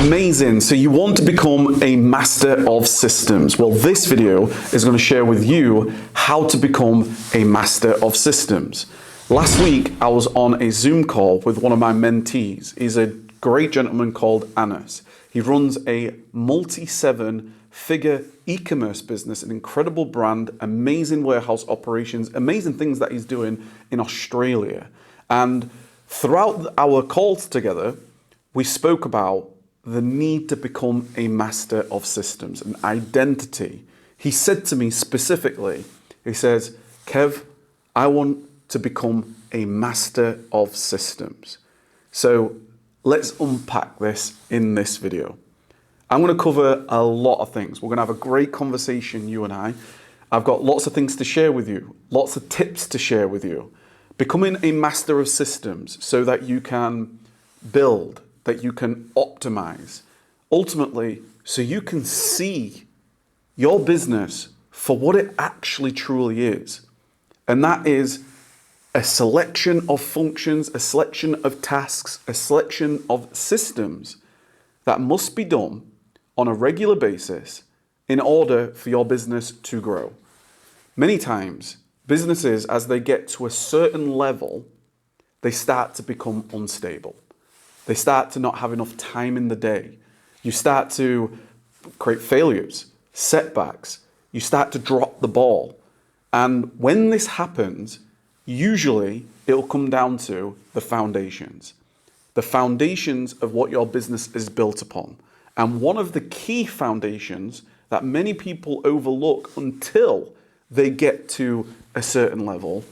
Amazing. So you want to become a master of systems. Well, this video is going to share with you how to become a master of systems. Last week, I was on a Zoom call with one of my mentees. He's a great gentleman called Anas. He runs a multi-7-figure e-commerce business, an incredible brand, amazing warehouse operations, amazing things that he's doing in Australia. And throughout our calls together, we spoke about the need to become a master of systems, an identity. He said to me specifically, he says, Kev, I want to become a master of systems. So let's unpack this in this video. I'm going to cover a lot of things. We're going to have a great conversation, you and I. I've got lots of things to share with you, lots of tips to share with you. Becoming a master of systems so that you can build, that you can optimize, ultimately, so you can see your business for what it actually truly is. And that is a selection of functions, a selection of tasks, a selection of systems that must be done on a regular basis in order for your business to grow. Many times, businesses, as they get to a certain level, they start to become unstable. They start to not have enough time in the day. You start to create failures, setbacks. You start to drop the ball. And when this happens, usually it'll come down to the foundations of what your business is built upon. And one of the key foundations that many people overlook until they get to a certain level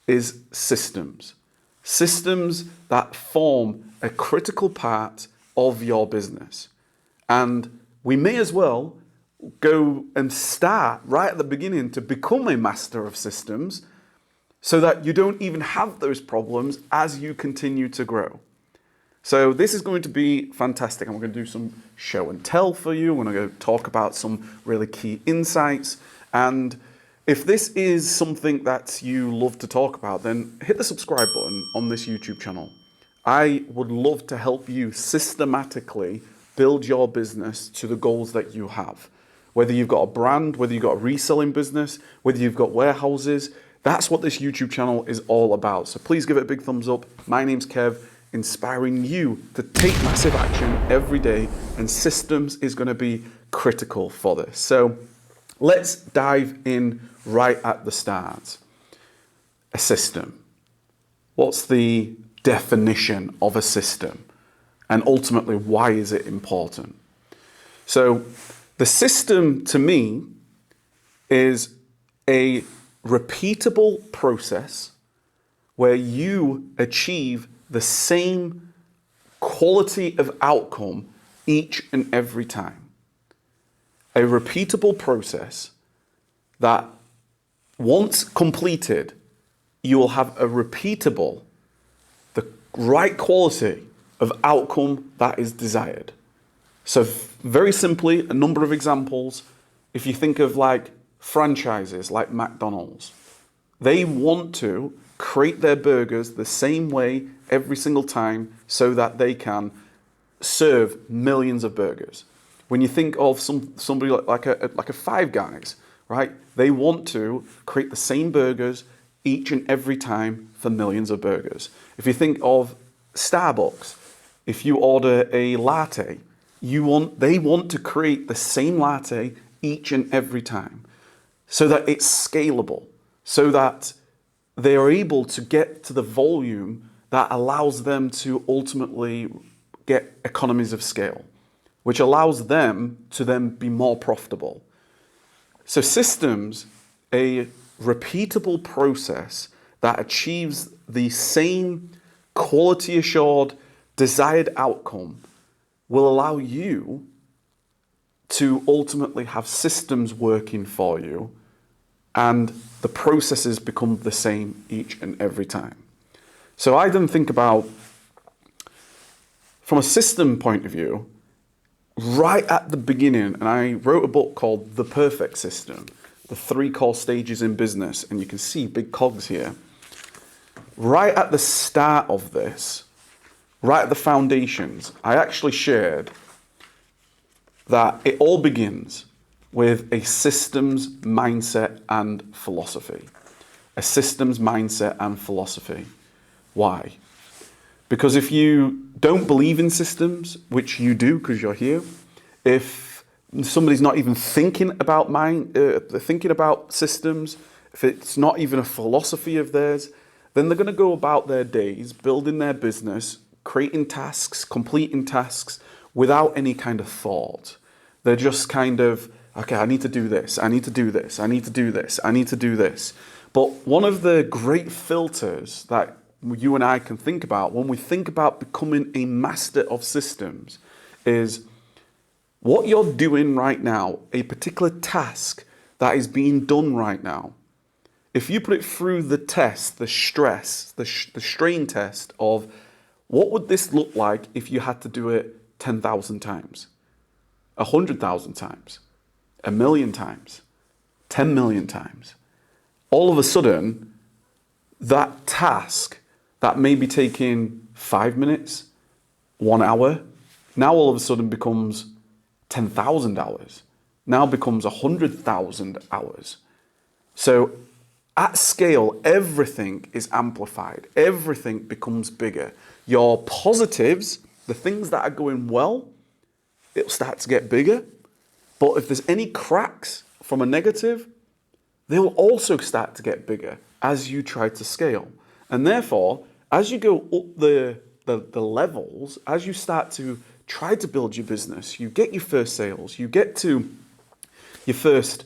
is systems. Systems that form a critical part of your business. And we may as well go and start right at the beginning to become a master of systems so that you don't even have those problems as you continue to grow. So this is going to be fantastic. And we're going to do some show and tell for you. We're going to talk about some really key insights. And if this is something that you love to talk about, then hit the subscribe button on this YouTube channel. I would love to help you systematically build your business to the goals that you have. Whether you've got a brand, whether you've got a reselling business, whether you've got warehouses, that's what this YouTube channel is all about. So please give it a big thumbs up. My name's Kev, inspiring you to take massive action every day, and systems is going to be critical for this. So let's dive in right at the start. A system. What's the definition of a system? And ultimately, why is it important? So the system to me is a repeatable process where you achieve the same quality of outcome each and every time. A repeatable process that once completed, you will have a repeatable, the right quality of outcome that is desired. So very simply, a number of examples. If you think of like franchises like McDonald's, they want to create their burgers the same way every single time so that they can serve millions of burgers. When you think of somebody like a Five Guys, right? They want to create the same burgers each and every time for millions of burgers. If you think of Starbucks, if you order a latte, they want to create the same latte each and every time so that it's scalable, so that they are able to get to the volume that allows them to ultimately get economies of scale, which allows them to then be more profitable. So systems, a repeatable process that achieves the same quality assured desired outcome, will allow you to ultimately have systems working for you, and the processes become the same each and every time. So I then think about, from a system point of view, right at the beginning, and I wrote a book called The Perfect System, the 3 core stages in business, and you can see big cogs here. Right at the start of this, right at the foundations, I actually shared that it all begins with a systems mindset and philosophy. A systems mindset and philosophy. Why? Because if you don't believe in systems, which you do because you're here, if somebody's not even thinking about systems, if it's not even a philosophy of theirs, then they're going to go about their days building their business, creating tasks, completing tasks without any kind of thought. They're just kind of, okay, I need to do this, I need to do this, I need to do this, I need to do this. But one of the great filters that you and I can think about when we think about becoming a master of systems is what you're doing right now, a particular task that is being done right now. If you put it through the test, the stress, the strain test of what would this look like if you had to do it 10,000 times, 100,000 times, 1,000,000 times, 10 million times, all of a sudden, that task that may be taking 5 minutes, 1 hour, now all of a sudden becomes 10,000 hours, now becomes 100,000 hours. So at scale, everything is amplified. Everything becomes bigger. Your positives, the things that are going well, it'll start to get bigger. But if there's any cracks from a negative, they will also start to get bigger as you try to scale. And therefore, as you go up the levels, as you start to try to build your business, you get your first sales, you get to your first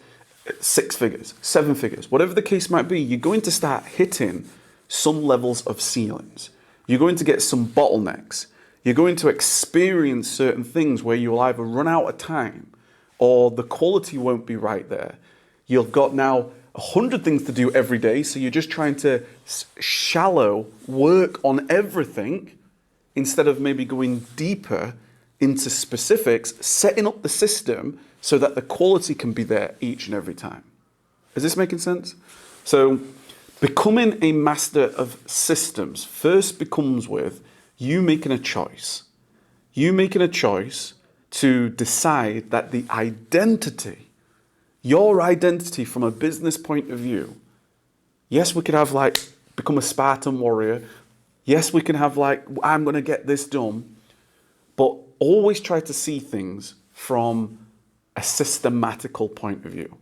6 figures, 7 figures, whatever the case might be, you're going to start hitting some levels of ceilings. You're going to get some bottlenecks. You're going to experience certain things where you'll either run out of time or the quality won't be right there. You've got now 100 things to do every day, so you're just trying to shallow work on everything instead of maybe going deeper into specifics, setting up the system so that the quality can be there each and every time. Is this making sense? So becoming a master of systems first becomes with you making a choice. You making a choice to decide that the identity, your identity from a business point of view, yes, we could have become a Spartan warrior. Yes, we can have I'm going to get this done. But always try to see things from a systematical point of view.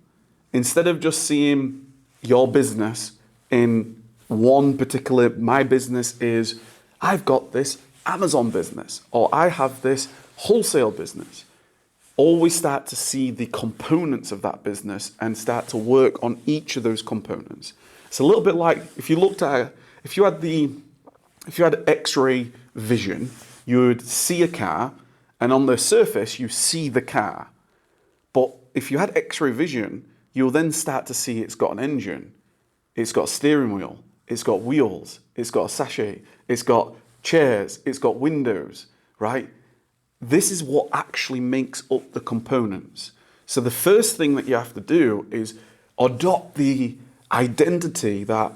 Instead of just seeing your business in one particular, my business is, I've got this Amazon business, or I have this wholesale business. Always start to see the components of that business and start to work on each of those components. It's a little bit like if you had X-ray vision, you would see a car, and on the surface you see the car. But if you had X-ray vision, you'll then start to see it's got an engine, it's got a steering wheel, it's got wheels, it's got a sachet, it's got chairs, it's got windows, right? This is what actually makes up the components. So the first thing that you have to do is adopt the identity that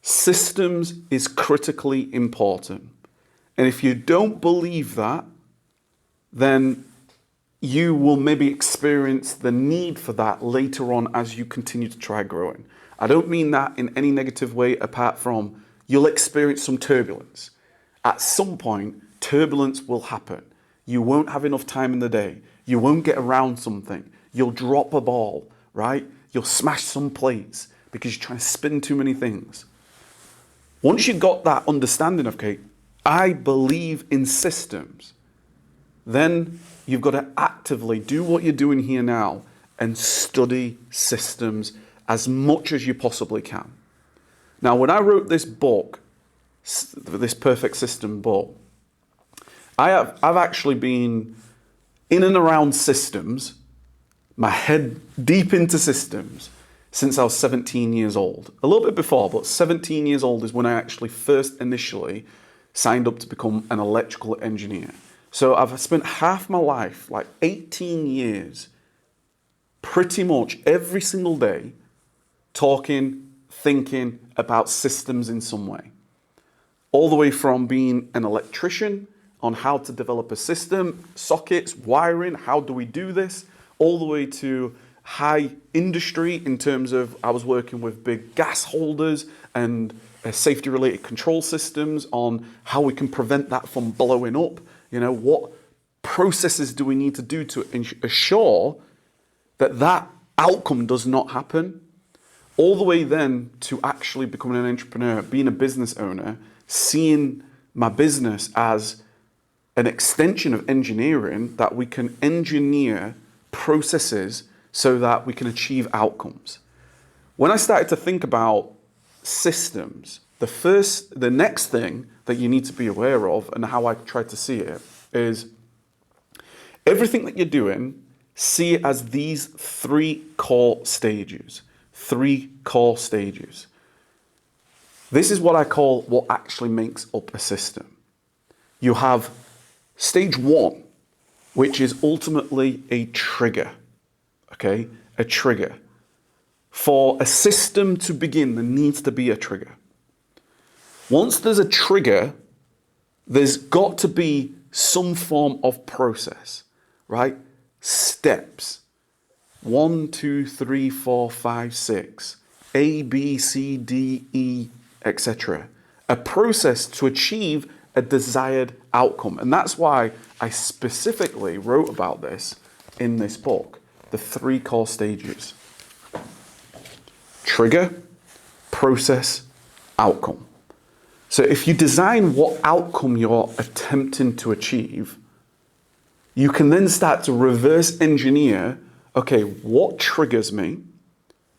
systems is critically important. And if you don't believe that, then you will maybe experience the need for that later on as you continue to try growing. I don't mean that in any negative way apart from you'll experience some turbulence. At some point, turbulence will happen. You won't have enough time in the day. You won't get around something. You'll drop a ball, right? You'll smash some plates because you're trying to spin too many things. Once you've got that understanding of, okay, I believe in systems, then you've got to actively do what you're doing here now and study systems as much as you possibly can. Now, when I wrote this book, this Perfect System book, I've actually been in and around systems, my head deep into systems, since I was 17 years old. A little bit before, but 17 years old is when I actually first initially signed up to become an electrical engineer. So I've spent half my life, 18 years, pretty much every single day, talking, thinking about systems in some way. All the way from being an electrician, on how to develop a system, sockets, wiring, how do we do this, all the way to high industry in terms of I was working with big gas holders and safety related control systems on how we can prevent that from blowing up. You know, what processes do we need to do to assure that that outcome does not happen? All the way then to actually becoming an entrepreneur, being a business owner, seeing my business as an extension of engineering, that we can engineer processes so that we can achieve outcomes. When I started to think about systems, the next thing that you need to be aware of, and how I try to see it, is everything that you're doing, see it as these three core stages. This is what I call what actually makes up a system. You have stage one, which is ultimately a trigger, okay? A trigger. For a system to begin, there needs to be a trigger. Once there's a trigger, there's got to be some form of process, right? Steps. 1, 2, 3, 4, 5, 6. A, B, C, D, E, etc. A process to achieve a desired outcome. And that's why I specifically wrote about this in this book, the three core stages. Trigger, process, outcome. So if you design what outcome you're attempting to achieve, you can then start to reverse engineer, okay, what triggers me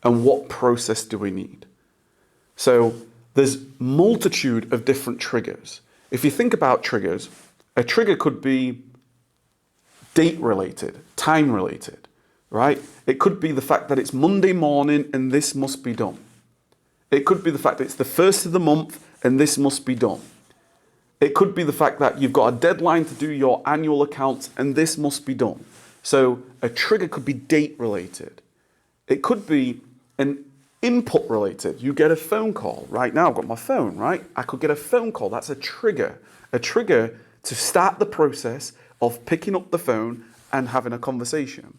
and what process do we need? So there's multitude of different triggers. If you think about triggers, a trigger could be date related, time related, right? It could be the fact that it's Monday morning and this must be done. It could be the fact that it's the first of the month and this must be done. It could be the fact that you've got a deadline to do your annual accounts and this must be done. So a trigger could be date related. It could be an input related. You get a phone call. Right now I've got my phone, right? I could get a phone call. That's a trigger. A trigger to start the process of picking up the phone and having a conversation.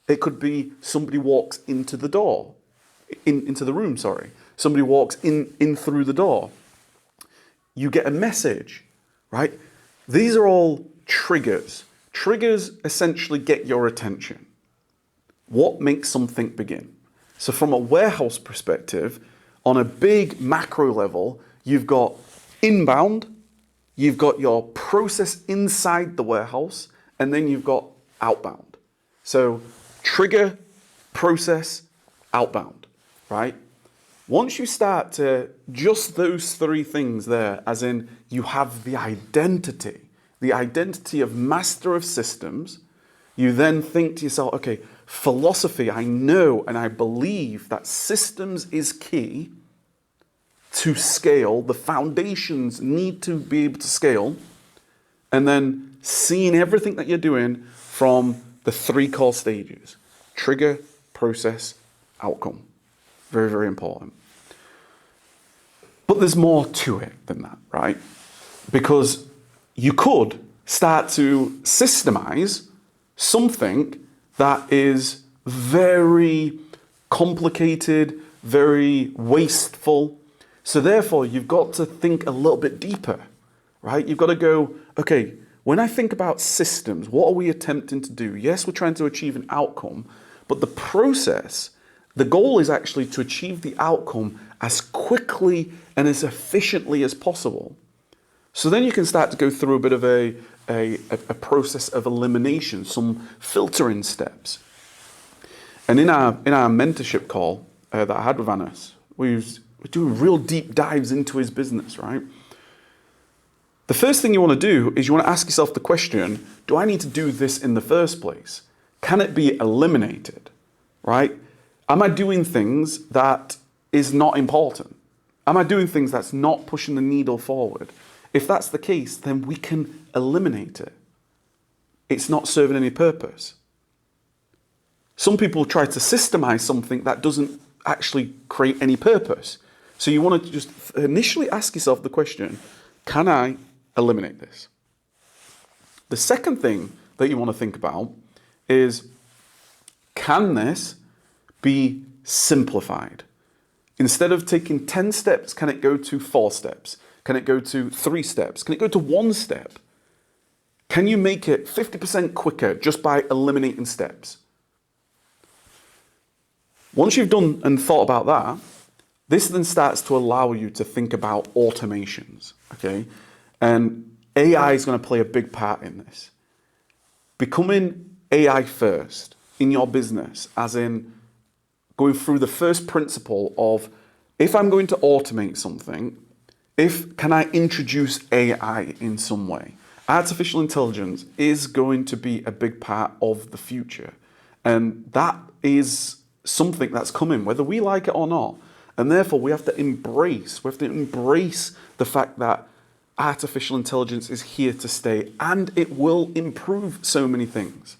It could be somebody walks into the door, into the room, sorry. Somebody walks in through the door. You get a message, right? These are all triggers. Triggers essentially get your attention. What makes something begin? So from a warehouse perspective, on a big macro level, you've got inbound, you've got your process inside the warehouse, and then you've got outbound. So trigger, process, outbound, right? Once you start to just those three things there, as in you have the identity of master of systems, you then think to yourself, okay, philosophy, I know and I believe that systems is key to scale. The foundations need to be able to scale. And then seeing everything that you're doing from the three core stages: trigger, process, outcome. Very, very important. But there's more to it than that, right? Because you could start to systemize something that is very complicated, very wasteful. So therefore, you've got to think a little bit deeper, right? You've got to go, okay, when I think about systems, what are we attempting to do? Yes, we're trying to achieve an outcome, but the process, the goal is actually to achieve the outcome as quickly and as efficiently as possible. So then you can start to go through a bit of a process of elimination, some filtering steps. And in our mentorship call that I had with Anas, we're doing real deep dives into his business, right? The first thing you want to do is you want to ask yourself the question, do I need to do this in the first place? Can it be eliminated, right? Am I doing things that is not important? Am I doing things that's not pushing the needle forward? If that's the case, then we can eliminate it. It's not serving any purpose. Some people try to systemize something that doesn't actually create any purpose. So you want to just initially ask yourself the question, can I eliminate this? The second thing that you want to think about is, can this be simplified? Instead of taking 10 steps, can it go to 4 steps? Can it go to 3 steps? Can it go to 1 step? Can you make it 50% quicker just by eliminating steps? Once you've done and thought about that, this then starts to allow you to think about automations, okay? And AI is going to play a big part in this. Becoming AI first in your business, as in going through the first principle of, if I'm going to automate something, can I introduce AI in some way? Artificial intelligence is going to be a big part of the future. And that is something that's coming, whether we like it or not. And therefore we have to embrace the fact that artificial intelligence is here to stay, and it will improve so many things.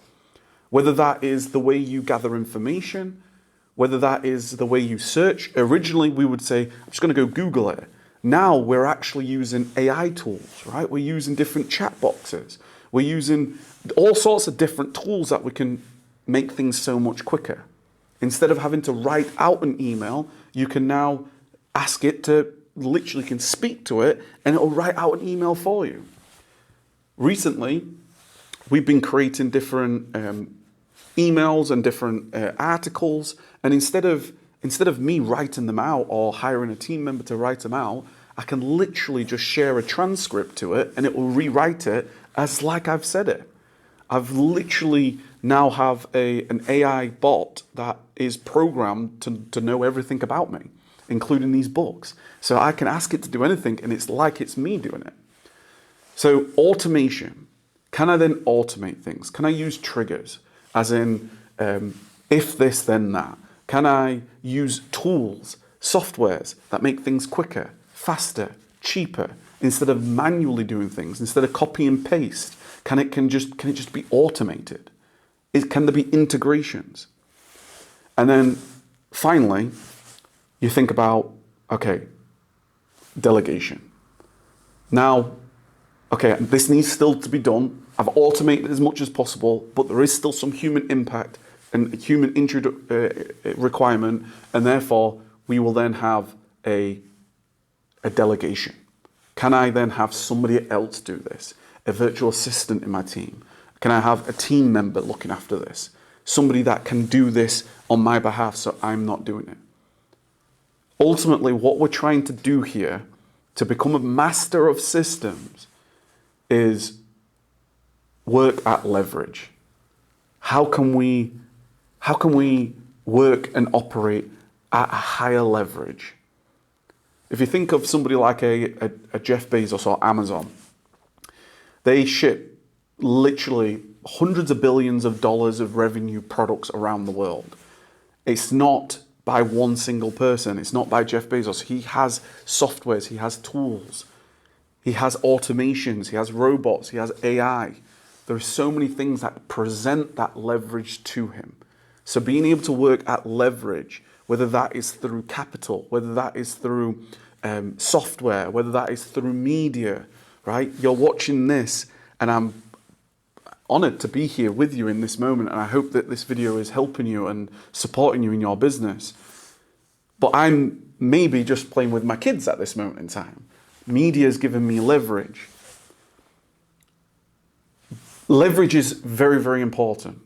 Whether that is the way you gather information, whether that is the way you search. Originally, we would say, I'm just going to go Google it. Now we're actually using AI tools, right? We're using different chat boxes. We're using all sorts of different tools that we can make things so much quicker. Instead of having to write out an email, you can now ask it to, literally can speak to it, and it'll write out an email for you. Recently, we've been creating different emails and different articles, and instead of me writing them out or hiring a team member to write them out, I can literally just share a transcript to it and it will rewrite it as like I've said it. I've literally now have an AI bot that is programmed to know everything about me, including these books. So I can ask it to do anything and it's like it's me doing it. So automation. Can I then automate things? Can I use triggers? As in, if this, then that. Can I use tools, softwares that make things quicker, faster, cheaper, instead of manually doing things, instead of copy and paste? Can it just be automated? Can there be integrations? And then finally, you think about, okay, delegation. Now, okay, this needs still to be done. I've automated as much as possible, but there is still some human impact and human requirement, and therefore we will then have a delegation. Can I then have somebody else do this? A virtual assistant in my team? Can I have a team member looking after this? Somebody that can do this on my behalf so I'm not doing it. Ultimately, what we're trying to do here to become a master of systems is work at leverage. How can we work and operate at a higher leverage? If you think of somebody like a Jeff Bezos or Amazon, they ship literally hundreds of billions of dollars of revenue products around the world. It's not by one single person. It's not by Jeff Bezos. He has softwares, he has tools, he has automations, he has robots, he has AI. There are so many things that present that leverage to him. So being able to work at leverage, whether that is through capital, whether that is through software, whether that is through media, right? You're watching this and I'm honored to be here with you in this moment, and I hope that this video is helping you and supporting you in your business. But I'm maybe just playing with my kids at this moment in time. Media has given me leverage. Leverage is very, very important.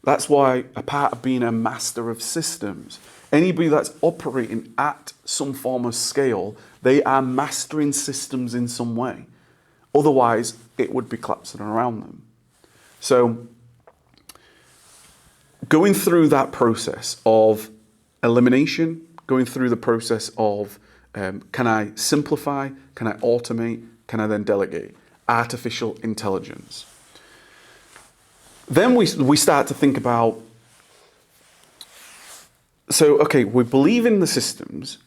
That's why a part of being a master of systems, anybody that's operating at some form of scale, they are mastering systems in some way. Otherwise, it would be collapsing around them. So going through that process of elimination, going through the process of can I simplify, can I automate, can I then delegate? Artificial intelligence. Then we start to think about, so okay, we believe in the systems.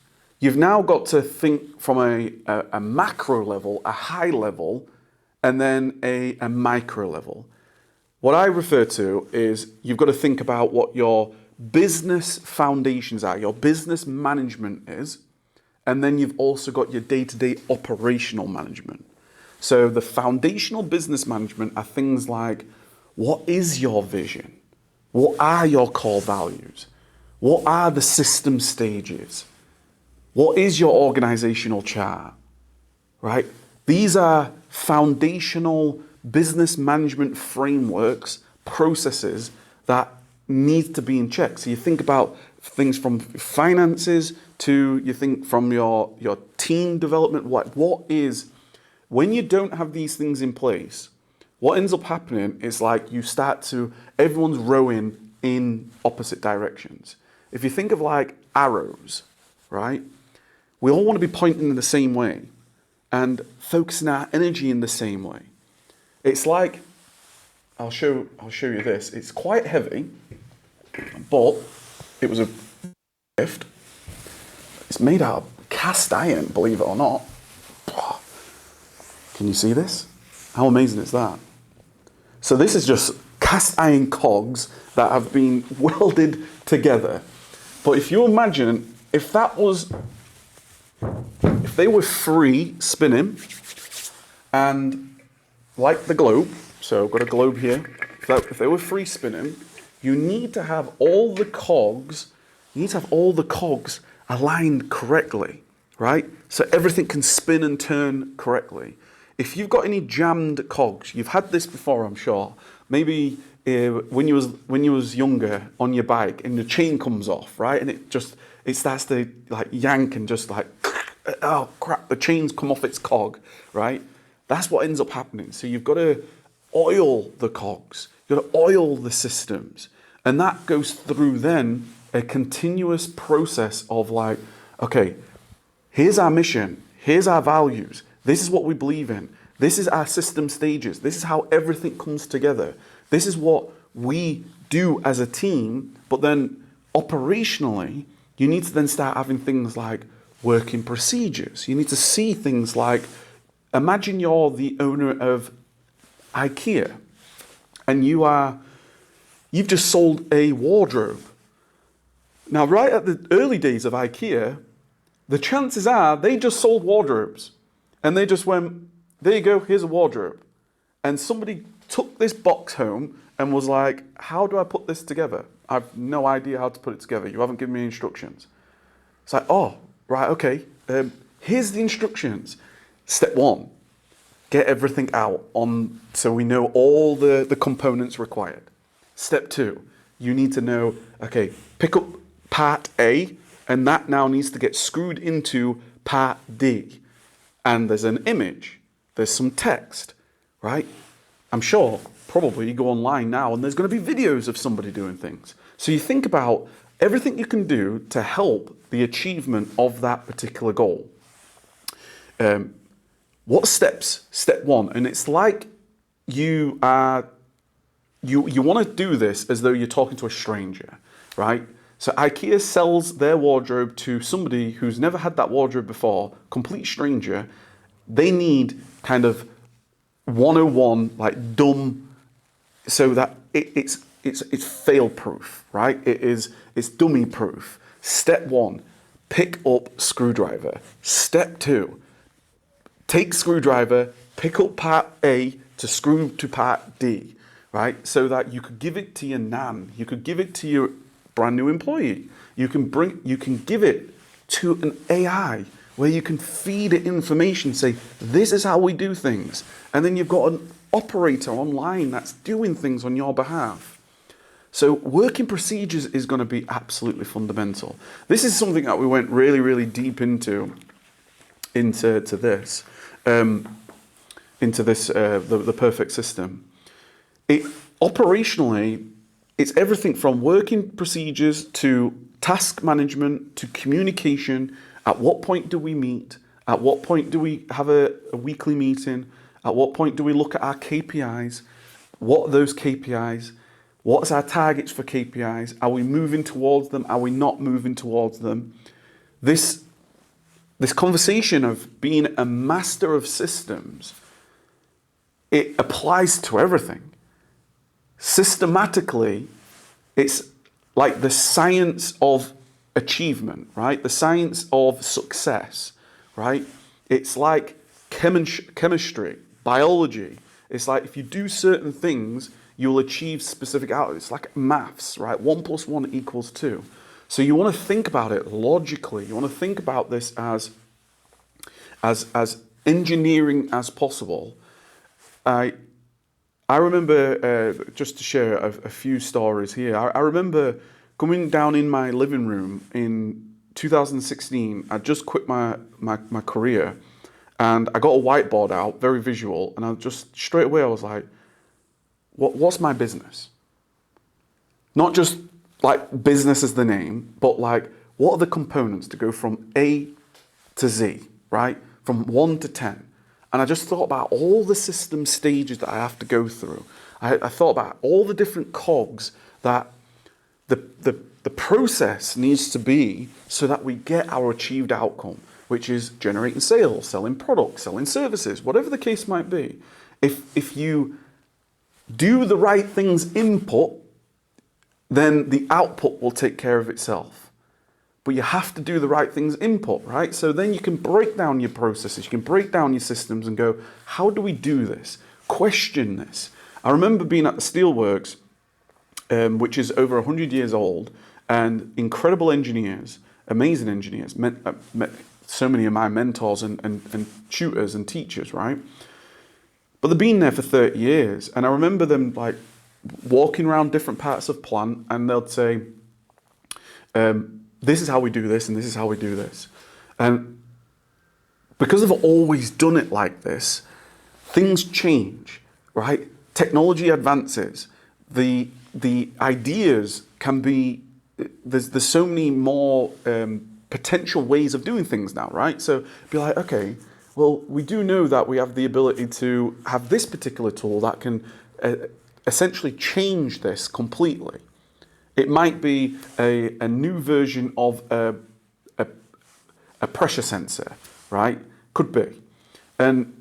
You've now got to think from a macro level, a high level, and then a micro level. What I refer to is you've got to think about what your business foundations are, your business management is, and then you've also got your day-to-day operational management. So the foundational business management are things like, what is your vision? What are your core values? What are the system stages? What is your organizational chart? Right? These are foundational business management frameworks, processes that need to be in check. So you think about things from finances to you think from your team development. What is, when you don't have these things in place, what ends up happening is like everyone's rowing in opposite directions. If you think of like arrows, right? We all want to be pointing in the same way and focusing our energy in the same way. It's like, I'll show you this. It's quite heavy, but it was a gift. It's made out of cast iron, believe it or not. Can you see this? How amazing is that? So this is just cast iron cogs that have been welded together. But if you imagine, if they were free spinning, and like the globe, so I've got a globe here, if they were free spinning, you need to have all the cogs aligned correctly, right? So everything can spin and turn correctly. If you've got any jammed cogs, you've had this before, I'm sure. Maybe when you was younger on your bike and the chain comes off, right? And it starts to like yank and just like, oh crap, the chain's come off its cog, right? That's what ends up happening. So you've got to oil the cogs, you've got to oil the systems. And that goes through then a continuous process of like, okay, here's our mission, here's our values, this is what we believe in, this is our system stages, this is how everything comes together, this is what we do as a team. But then operationally, you need to then start having things like working procedures. You need to see things like, imagine you're the owner of IKEA and you've just sold a wardrobe. Now, right at the early days of IKEA, the chances are they just sold wardrobes and they just went, there you go, here's a wardrobe. And somebody took this box home and was like, how do I put this together? I've no idea how to put it together. You haven't given me instructions. It's like, oh, right, okay. Here's the instructions. Step one, get everything out so we know all the components required. Step two, you need to know, okay, pick up part A, and that now needs to get screwed into part D. And there's an image, there's some text, right? I'm sure probably you go online now and there's going to be videos of somebody doing things. So you think about everything you can do to help the achievement of that particular goal. What steps? Step one, and it's like you want to do this as though you're talking to a stranger, right? So IKEA sells their wardrobe to somebody who's never had that wardrobe before, complete stranger. They need kind of 101, like dumb, so that it's fail-proof, right? It's dummy-proof. Step one, pick up screwdriver. Step two, take screwdriver, pick up part A to screw to part D, right? So that you could give it to your nan, you could give it to your brand new employee. You can give it to an AI where you can feed it information, say, this is how we do things. And then you've got an operator online that's doing things on your behalf. So working procedures is going to be absolutely fundamental. This is something that we went really, really deep into this, the perfect system. Operationally, it's everything from working procedures to task management to communication. At what point do we meet? At what point do we have a weekly meeting? At what point do we look at our KPIs? What are those KPIs? What's our targets for KPIs? Are we moving towards them? Are we not moving towards them? This conversation of being a master of systems, it applies to everything. Systematically, it's like the science of achievement, right? The science of success, right? It's like chemistry, biology. It's like if you do certain things, you'll achieve specific outcomes. It's like maths, right? 1 + 1 = 2. So you want to think about it logically. You want to think about this as engineering as possible. I remember, just to share a few stories here, I remember coming down in my living room in 2016. I just quit my career, and I got a whiteboard out, very visual, and I just straight away I was like, what's my business? Not just like business as the name, but like what are the components to go from A to Z, right? From 1 to 10. And I just thought about all the system stages that I have to go through. I thought about all the different cogs that the process needs to be so that we get our achieved outcome, which is generating sales, selling products, selling services, whatever the case might be. If you do the right things input, then the output will take care of itself. But you have to do the right things input, right? So then you can break down your processes, you can break down your systems and go, how do we do this? Question this. I remember being at the Steelworks, which is over 100 years old, and incredible engineers, amazing engineers, so many of my mentors and tutors and teachers, right? But they've been there for 30 years. And I remember them like walking around different parts of plant, and they'll say, this is how we do this, and this is how we do this. And because they've always done it like this, things change, right? Technology advances. The ideas can be, there's so many more potential ways of doing things now, right? So be like, okay, well, we do know that we have the ability to have this particular tool that can essentially change this completely. It might be a new version of a pressure sensor, right? Could be. And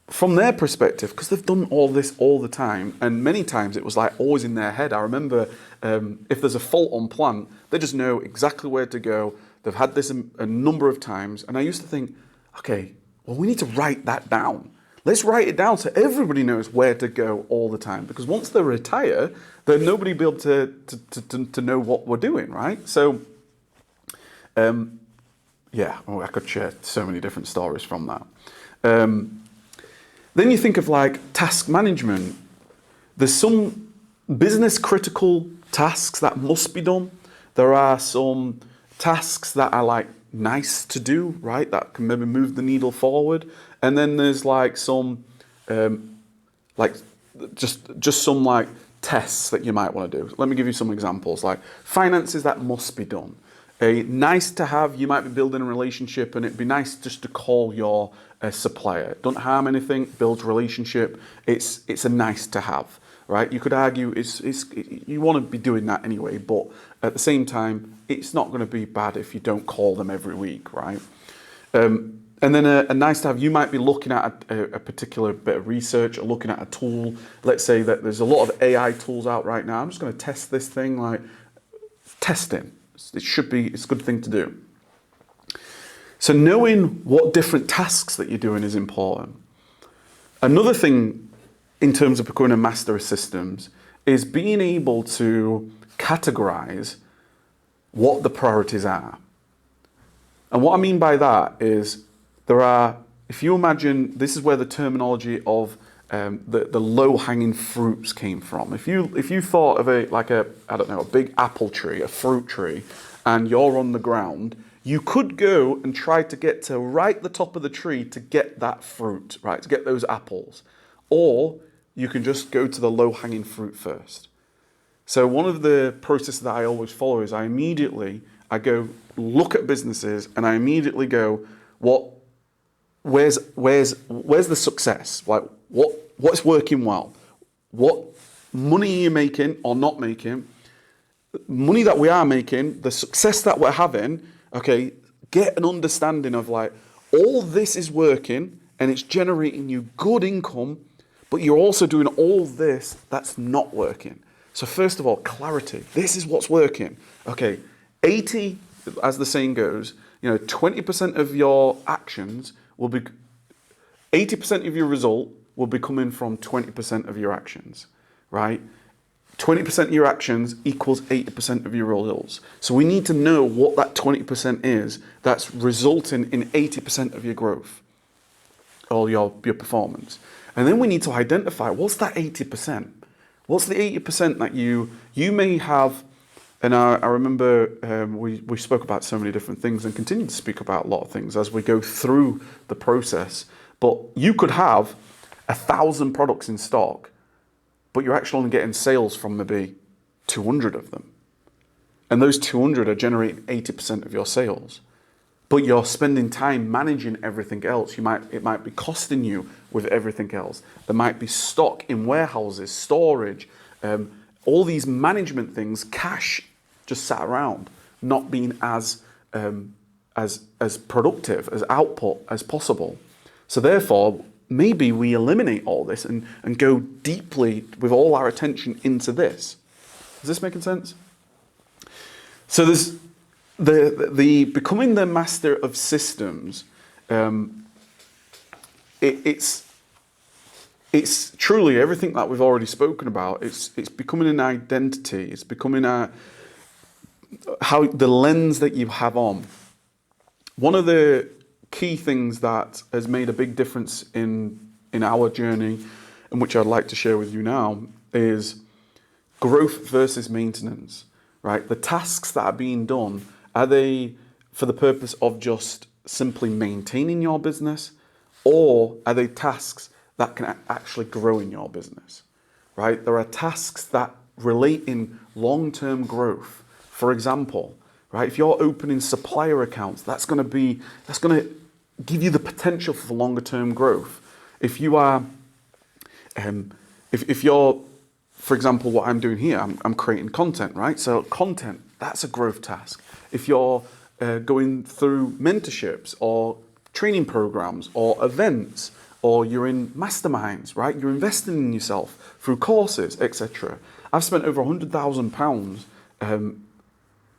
from their perspective, because they've done all this all the time, and many times it was like always in their head. I remember if there's a fault on plant, they just know exactly where to go. They've had this a number of times. And I used to think, okay, well, we need to write that down. Let's write it down so everybody knows where to go all the time. Because once they retire, then nobody will be able to know what we're doing, right? So, yeah, I could share so many different stories from that. Then you think of like task management. There's some business critical tasks that must be done. There are some tasks that are like nice to do, right? That can maybe move the needle forward. And then there's like some, like just some like tests that you might want to do. Let me give you some examples. Like finances that must be done. A nice to have, you might be building a relationship, and it'd be nice just to call your supplier. Don't harm anything, builds relationship. It's a nice to have, right? You could argue you want to be doing that anyway, but at the same time, it's not going to be bad if you don't call them every week, right? And then a nice to have, you might be looking at a particular bit of research or looking at a tool. Let's say that there's a lot of AI tools out right now. I'm just going to test this thing, like testing. It's a good thing to do. So knowing what different tasks that you're doing is important. Another thing in terms of becoming a master of systems is being able to categorize what the priorities are. And what I mean by that is if you imagine, this is where the terminology of the low-hanging fruits came from. If you thought of a big apple tree, a fruit tree, and you're on the ground, you could go and try to get to right the top of the tree to get that fruit, right, to get those apples. Or you can just go to the low-hanging fruit first. So one of the processes that I always follow is I go look at businesses and I immediately go, where's the success? Like what's working well? What money are you making or not making? Money that we are making, the success that we're having, okay, get an understanding of like, all this is working and it's generating you good income, but you're also doing all this that's not working. So first of all, clarity. This is what's working. Okay, 80, as the saying goes, 20% of your actions will be 80% of your result will be coming from 20% of your actions, right? 20% of your actions equals 80% of your results. So we need to know what that 20% is that's resulting in 80% of your growth or your performance. And then we need to identify what's that 80%. What's the 80% that you may have? And I remember we spoke about so many different things and continue to speak about a lot of things as we go through the process. But you could have 1,000 products in stock, but you're actually only getting sales from maybe 200 of them. And those 200 are generating 80% of your sales. But you're spending time managing everything else. It might be costing you with everything else. There might be stock in warehouses, storage, all these management things, cash just sat around, not being as productive, as output as possible. So therefore, maybe we eliminate all this and go deeply with all our attention into this. Is this making sense? So there's the becoming the master of systems. It's truly everything that we've already spoken about. It's becoming an identity. It's becoming how the lens that you have on. One of the key things that has made a big difference in our journey, and which I'd like to share with you now, is growth versus maintenance. Right? The tasks that are being done, are they for the purpose of just simply maintaining your business, or are they tasks that can actually grow in your business? Right? There are tasks that relate in long-term growth. For example, right, if you're opening supplier accounts, that's going to give you the potential for longer-term growth. If you are, if you're, for example, what I'm doing here, I'm creating content, right? So content, that's a growth task. If you're going through mentorships or training programs or events, or you're in masterminds, right? You're investing in yourself through courses, etc. I've spent over £100,000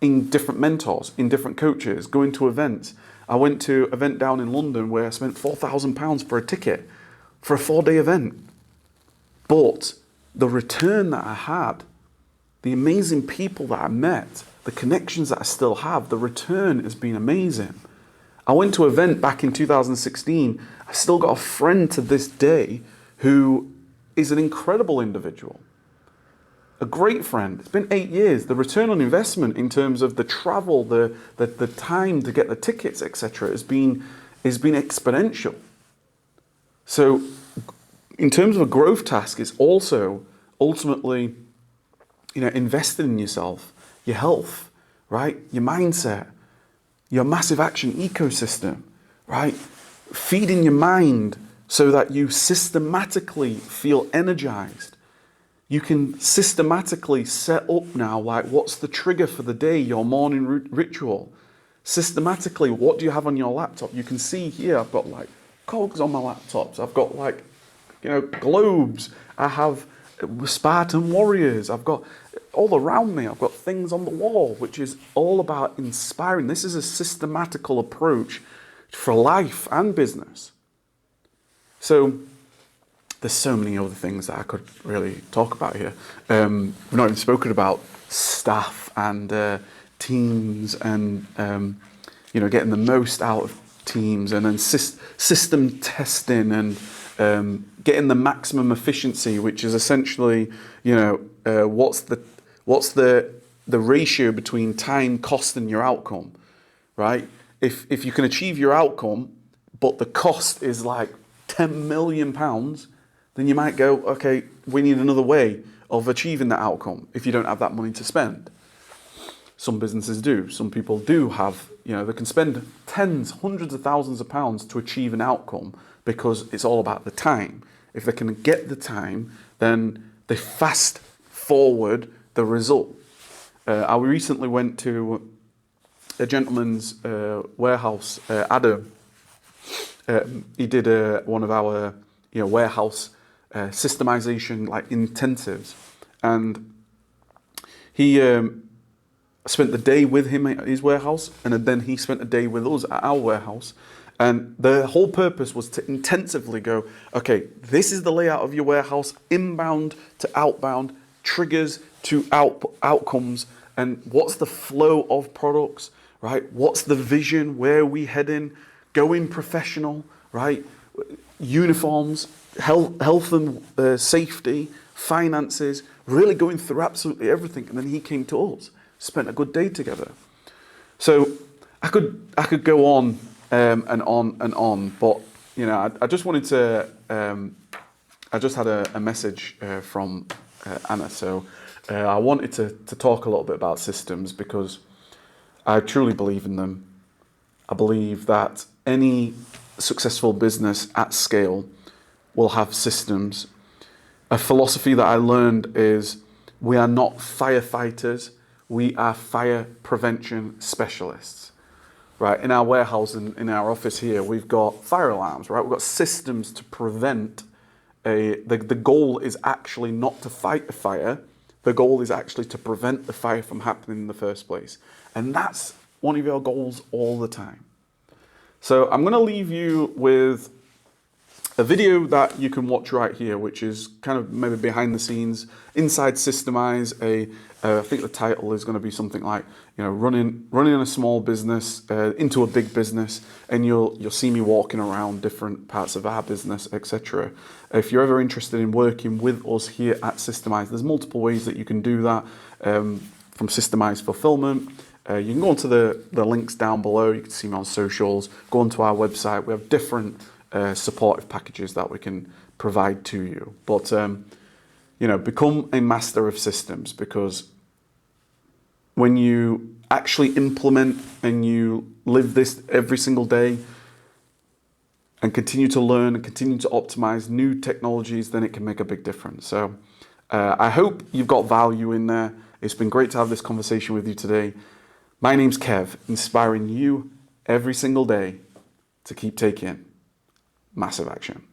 in different mentors, in different coaches, going to events. I went to an event down in London where I spent £4,000 for a ticket for a 4-day event. But the return that I had, the amazing people that I met, the connections that I still have, the return has been amazing. I went to an event back in 2016. I still got a friend to this day who is an incredible individual. A great friend. It's been 8 years. The return on investment in terms of the travel, the time to get the tickets, etc., has been exponential. So in terms of a growth task, it's also ultimately, investing in yourself, your health, right? Your mindset, your massive action ecosystem, right? Feeding your mind so that you systematically feel energized. You can systematically set up now, like, what's the trigger for the day, your morning ritual. Systematically, what do you have on your laptop? You can see here, I've got like cogs on my laptops. I've got like, globes. I have Spartan warriors. I've got all around me. I've got things on the wall, which is all about inspiring. This is a systematical approach for life and business. So there's so many other things that I could really talk about here. We've not even spoken about staff and teams and, getting the most out of teams, and then system testing and getting the maximum efficiency, which is essentially, what's the ratio between time, cost, and your outcome, right? If you can achieve your outcome, but the cost is like £10 million, then you might go, okay, we need another way of achieving that outcome if you don't have that money to spend. Some businesses do. Some people do have, they can spend tens, hundreds of thousands of pounds to achieve an outcome because it's all about the time. If they can get the time, then they fast forward the result. I recently went to a gentleman's warehouse, Adam. He did one of our warehouse systemization intensives, and he spent the day with him at his warehouse, and then he spent a day with us at our warehouse, And the whole purpose was to intensively go, okay, this is the layout of your warehouse, inbound to outbound, triggers to outcomes, and what's the flow of products, right? What's the vision? Where are we heading? Going professional, right? Uniforms, health and safety, finances, really going through absolutely everything. And then he came to us, spent a good day together. So I could go on and on and on, but you know, I just wanted to. I just had a message from Anna, so I wanted to talk a little bit about systems because I truly believe in them. I believe that any successful business at scale will have systems. A philosophy that I learned is we are not firefighters, we are fire prevention specialists. Right, in our warehouse and in our office here, we've got fire alarms, right? We've got systems to prevent the goal is actually not to fight a fire. The goal is actually to prevent the fire from happening in the first place. And that's one of your goals all the time. So I'm going to leave you with a video that you can watch right here, which is kind of maybe behind the scenes, inside Systemize. I think the title is going to be something like, you know, running a small business into a big business, and you'll see me walking around different parts of our business, etc. If you're ever interested in working with us here at Systemize, there's multiple ways that you can do that. From Systemize Fulfillment, you can go onto the links down below. You can see me on socials. Go onto our website. We have different supportive packages that we can provide to you. But you know, become a master of systems, because when you actually implement and you live this every single day and continue to learn and continue to optimize new technologies, then it can make a big difference. So I hope you've got value in there. It's been great to have this conversation with you today. My name's Kev, inspiring you every single day to keep taking massive action.